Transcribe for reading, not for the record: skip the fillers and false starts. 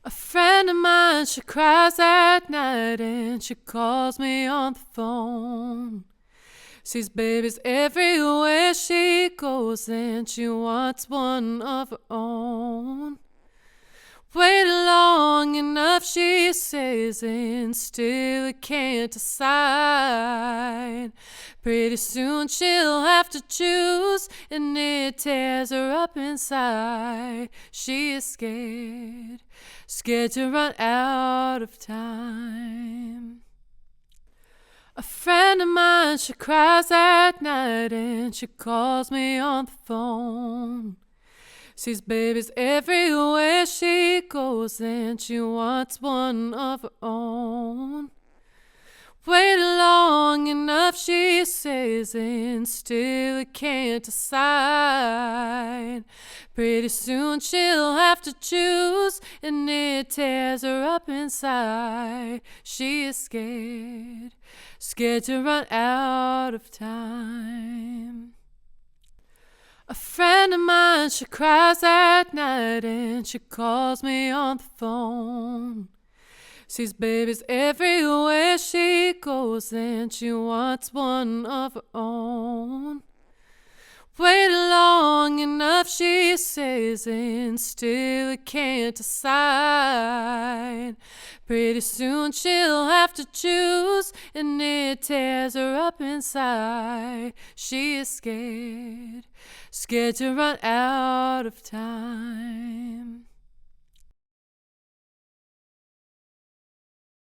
A friend of mine, she cries at night and she calls me on the phone. Sees babies everywhere she goes and she wants one of her own. Waited long enough, she says, and still can't decide. Pretty soon she'll have to choose, and it tears her up inside. She is scared, scared to run out of time. A friend of mine, she cries at night and she calls me on the phone. Sees babies everywhere she goes and she wants one of her own. Waited long enough, she says, and still can't decide. Pretty soon she'll have to choose, and it tears her up inside. She is scared, scared to run out of time. A friend of mine, she cries at night and she calls me on the phone. Sees babies everywhere she goes and she wants one of her own. Waited long enough, she says, and still can't decide. Pretty soon she'll have to choose, and it tears her up inside. She is scared, scared to run out of time.